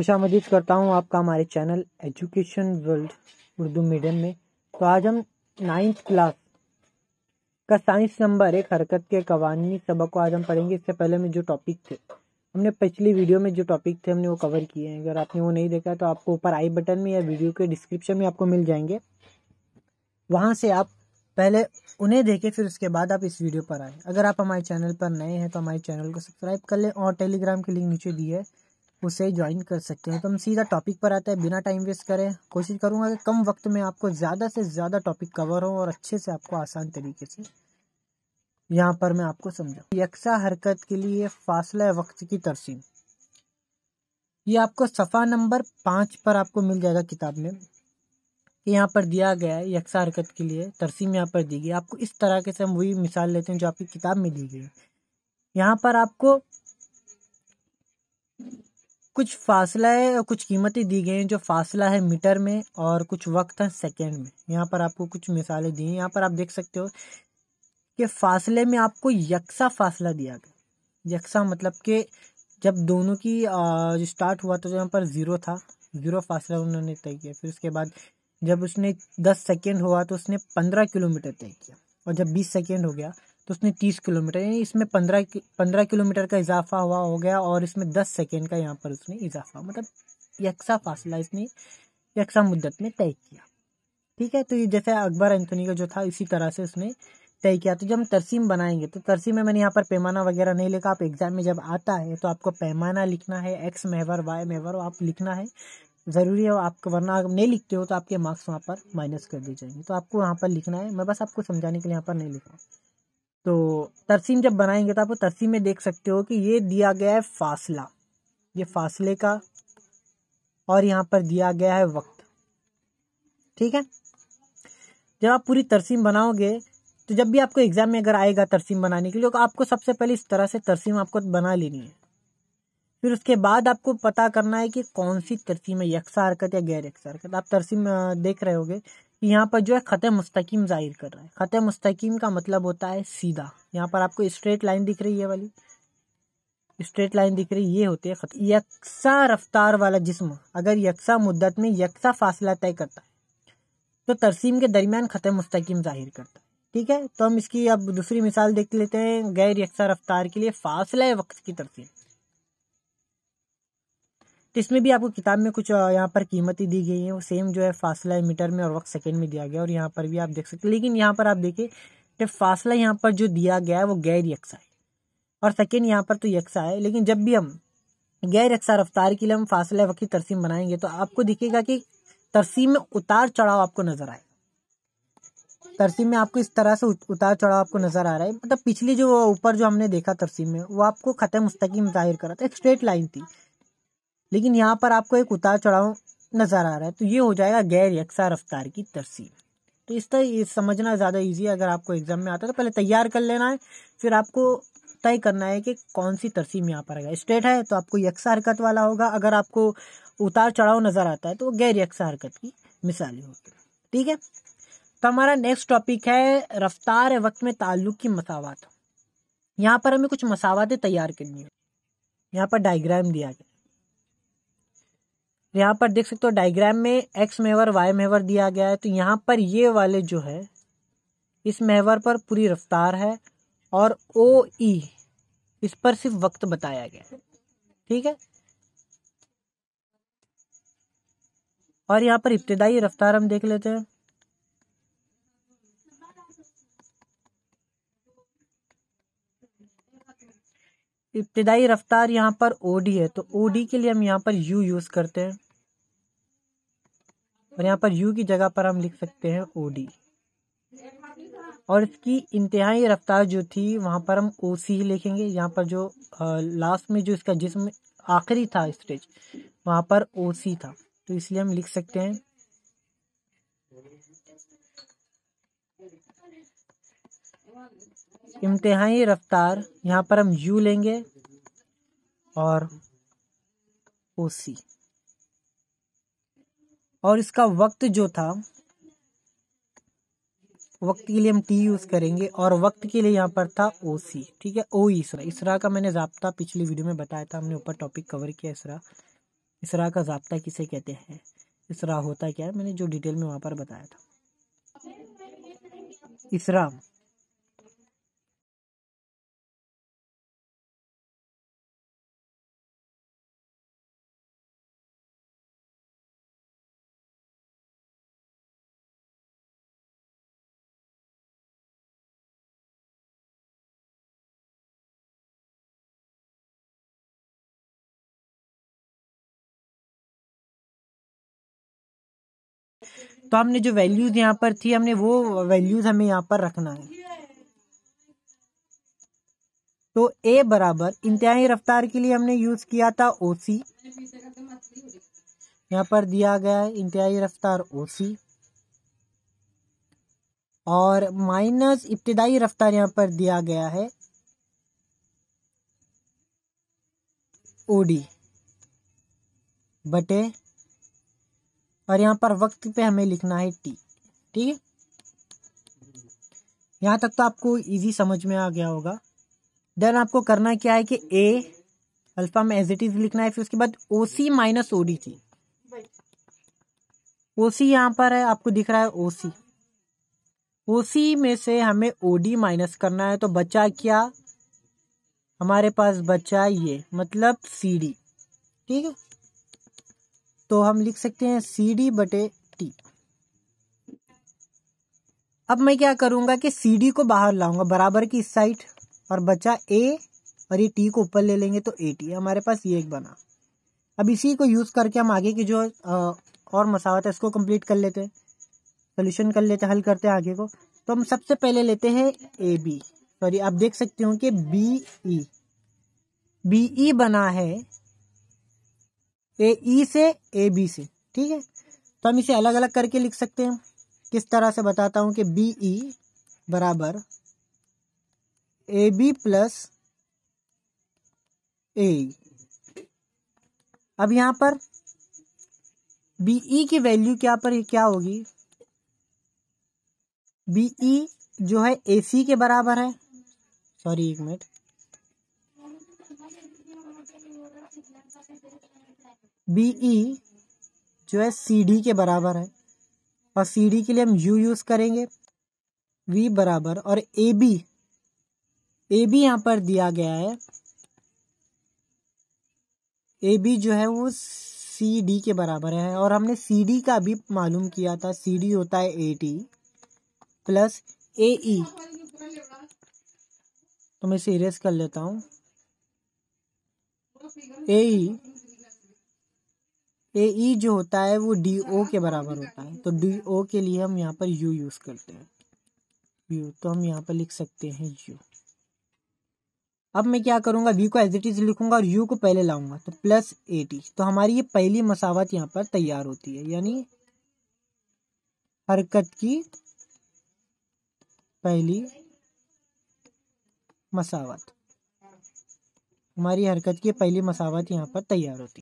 खुशामदीद करता हूँ आपका हमारे channel education world Urdu medium में। तो आज हम 9th क्लास का साइंस नंबर 1 हरकत के कवानीनी सबक को आज हम पढ़ेंगे। इससे पहले में जो टॉपिक थे हमने पिछली वीडियो में जो टॉपिक थे हमने वो कवर किए हैं। अगर आपने वो नहीं देखा तो आपको ऊपर आई बटन में या वीडियो के डिस्क्रिप्शन में आपको मिल जाएंगे, वहाँ से आप पहले उन्हें देखें, फिर उसके बाद आप इस वीडियो पर आए। अगर आप हमारे चैनल पर नए हैं तो हमारे चैनल को सब्सक्राइब कर लें और टेलीग्राम की लिंक नीचे दी है, उसे ज्वाइन कर सकते हैं। तो हम सीधा टॉपिक पर आते हैं बिना टाइम वेस्ट करें। कोशिश करूंगा कि कम वक्त में आपको ज़्यादा से ज़्यादा टॉपिक कवर हो और अच्छे से आपको आसान तरीके से यहाँ पर मैं आपको समझाऊँ। यकसा हरकत के लिए फासला वक्त की तरसीम, ये आपको सफ़ा नंबर 5 पर आपको मिल जाएगा किताब में। यहाँ पर दिया गया है यकसा हरकत के लिए तरसीम यहाँ पर दी गई। आपको इस तरह के से हम वही मिसाल लेते हैं जो आपकी किताब में दी गई है। यहाँ पर आपको कुछ फासला है और कुछ कीमतें दी गई हैं। जो फासला है मीटर में और कुछ वक्त है सेकंड में। यहाँ पर आपको कुछ मिसालें दी हैं। यहाँ पर आप देख सकते हो कि फासले में आपको यकसा फासला दिया गया। यकसा मतलब कि जब दोनों की जो स्टार्ट हुआ तो यहाँ पर 0 था, 0 फासला उन्होंने तय किया। फिर उसके बाद जब उसने 10 सेकेंड हुआ तो उसने 15 किलोमीटर तय किया, और जब 20 सेकेंड हो गया तो उसने 30 किलोमीटर, यानी इसमें 15 किलोमीटर का इजाफा हुआ हो गया, और इसमें 10 सेकेंड का यहाँ पर उसने इजाफा, मतलब यकसा फासला इसने यकसा मुद्दत में तय किया। ठीक है, तो ये जैसे अकबर एंथोनी का जो था इसी तरह से उसने तय किया। तो जब हम तरसीम बनाएंगे तो तरसीम में मैंने यहाँ पर पैमाना वगैरह नहीं लिखा। आप एग्जाम में जब आता है तो आपको पैमाना लिखना है, एक्स महवर वाई महवर आप लिखना है, ज़रूरी है आपको, वरना अगर नहीं लिखते हो तो आपके मार्क्स वहाँ पर माइनस कर दिए जाएंगे। तो आपको वहाँ पर लिखना है, मैं बस आपको समझाने के लिए यहाँ पर नहीं लिख रहा हूँ। तो तरसीम जब बनाएंगे तो आपको तरसीम में देख सकते हो कि ये दिया गया है फासला, ये फासले का, और यहाँ पर दिया गया है वक्त। ठीक है, जब आप पूरी तरसीम बनाओगे तो जब भी आपको एग्जाम में अगर आएगा तरसीम बनाने के लिए तो आपको सबसे पहले इस तरह से तरसीम आपको बना लेनी है। फिर उसके बाद आपको पता करना है कि कौन सी तरसीम है, यकसा हरकत या गैर यकसा हरकत। आप तरसीम देख रहे होगे कि यहाँ पर जो है ख़त मुस्तकीम जाहिर कर रहा है। ख़त मुस्तकीम का मतलब होता है सीधा। यहाँ पर आपको स्ट्रेट लाइन दिख रही है, वाली स्ट्रेट लाइन दिख रही, ये होती है ख़त। यकसा रफ्तार वाला जिस्म अगर यकसा मुद्दत में यकसा फासला तय करता है तो तरसीम के दरमियान ख़त मुस्तकीम जाहिर करता है। ठीक है, तो हम इसकी अब दूसरी मिसाल देख लेते हैं। गैर यकसा रफ्तार के लिए फासला वक्त की तरसीम, तो इसमें भी आपको किताब में कुछ यहाँ पर कीमतें दी गई हैं, वो सेम जो है फासला मीटर में और वक्त सेकंड में दिया गया, और यहाँ पर भी आप देख सकते हैं। लेकिन यहाँ पर आप देखिए कि फासला यहाँ पर जो दिया गया है वो गैर यकसा है, और सेकंड यहाँ पर तो यकसा है। लेकिन जब भी हम गैर यकसा रफ्तार के लिए हम फासला वक्त की तरसीम बनाएंगे तो आपको दिखेगा कि तरसीम में उतार चढ़ाव आपको नजर आएगा। तरसीम में आपको इस तरह से उतार चढ़ाव आपको नजर आ रहा है। मतलब पिछली जो ऊपर जो हमने देखा तरसीम में वो आपको ख़त मुस्तकीम जाहिर कर रहा था, एक स्ट्रेट लाइन थी, लेकिन यहाँ पर आपको एक उतार चढ़ाव नजर आ रहा है। तो ये हो जाएगा गैर यकसा रफ्तार की तरसीम। तो इस तरह ये समझना ज़्यादा इजी है। अगर आपको एग्जाम में आता है तो पहले तैयार कर लेना है, फिर आपको तय करना है कि कौन सी तरसीम यहाँ पर आएगा। स्ट्रेट है तो आपको यकसा हरकत वाला होगा, अगर आपको उतार चढ़ाव नजर आता है तो वो गैर यकसा हरकत की मिसालें होगी। ठीक है, तो हमारा नेक्स्ट टॉपिक है रफ्तार वक्त में ताल्लुक की मसावत। यहाँ पर हमें कुछ मसावतें तैयार करनी है। यहाँ पर डायग्राम दिया गया, यहाँ पर देख सकते हो डायग्राम में एक्स महवर वाई महवर दिया गया है। तो यहाँ पर ये वाले जो है इस महवर पर पूरी रफ्तार है, और ओ ई इस पर सिर्फ वक्त बताया गया है। ठीक है, और यहाँ पर इब्तिदाई रफ्तार हम देख लेते हैं। इब्तिदाई रफ्तार यहाँ पर ओडी है, तो ओडी के लिए हम यहाँ पर यू यूज करते हैं, और यहाँ पर यू की जगह पर हम लिख सकते हैं ओडी। और इसकी इंतहाई रफ्तार जो थी वहाँ पर हम ओ सी लिखेंगे। यहाँ पर जो लास्ट में जो इसका जिस्म आखिरी था स्टेज वहाँ पर ओ सी था, तो इसलिए हम लिख सकते हैं इंतहाई रफ्तार। यहाँ पर हम यू लेंगे और ओ सी, और इसका वक्त जो था वक्त के लिए हम टी यूज करेंगे, और वक्त के लिए यहाँ पर था ओ सी। ठीक है, ओ इसरा, इसरा का मैंने ज़ाब्ता पिछली वीडियो में बताया था, हमने ऊपर टॉपिक कवर किया इसरा। इसरा का ज़ाब्ता किसे कहते हैं? इसरा होता क्या है, मैंने जो डिटेल में वहाँ पर बताया था। इसरा तो हमने जो वैल्यूज यहाँ पर थी, हमने वो वैल्यूज हमें यहाँ पर रखना है। तो ए बराबर इंतहाई रफ्तार के लिए हमने यूज किया था ओसी, यहाँ पर दिया गया है इंतहाई रफ्तार ओसी, और माइनस इब्तिदाई रफ्तार यहाँ पर दिया गया है ओडी बटे, और यहाँ पर वक्त पे हमें लिखना है टी। ठीक है, यहाँ तक तो आपको इजी समझ में आ गया होगा। देन आपको करना क्या है कि ए अल्फा में एज इट इज लिखना है, फिर उसके बाद ओसी माइनस ओडी थी। ओसी यहाँ पर है, आपको दिख रहा है ओसी, ओसी में से हमें ओडी माइनस करना है, तो बचा क्या हमारे पास? बचा ये, मतलब सी डी। ठीक है, तो हम लिख सकते हैं सी डी बटे टी। अब मैं क्या करूंगा कि सी डी को बाहर लाऊंगा बराबर की इस साइड, और बचा ए, और ये टी को ऊपर ले लेंगे तो ए टी हमारे पास ये एक बना। अब इसी को यूज करके हम आगे की जो और मसावत है इसको कंप्लीट कर लेते हैं, सोल्यूशन कर लेते हैं, हल करते हैं आगे को। तो हम सबसे पहले लेते हैं ए बी, सॉरी आप देख सकते हो कि बी ई बना है ए ई से ए बी से। ठीक है, तो हम इसे अलग अलग करके लिख सकते हैं। किस तरह से बताता हूं कि बी ई बराबर ए बी प्लस ए। अब यहां पर बी ई की वैल्यू क्या होगी? बी ई जो है ए सी के बराबर है, सॉरी एक मिनट, बी ई जो है सी डी के बराबर है, और सी डी के लिए हम यू यूज करेंगे, वी बराबर, और ए बी यहाँ पर दिया गया है, ए बी जो है वो सी डी के बराबर है, और हमने सी डी का भी मालूम किया था, सी डी होता है ए टी प्लस ए ई। तो मैं इसे इरेज कर लेता हूं, ए ई जो होता है वो डी ओ के बराबर होता है, तो डी ओ के लिए हम यहाँ पर यू यूज करते हैं, यू, तो हम यहाँ पर लिख सकते हैं यू। अब मैं क्या करूंगा, वी को एज इट इज लिखूंगा और यू को पहले लाऊंगा, तो प्लस ए टी। तो हमारी ये पहली मसावत यहाँ पर तैयार होती है, यानी हरकत की पहली मसावत, हमारी हरकत की पहली मसावत यहाँ पर तैयार होती है।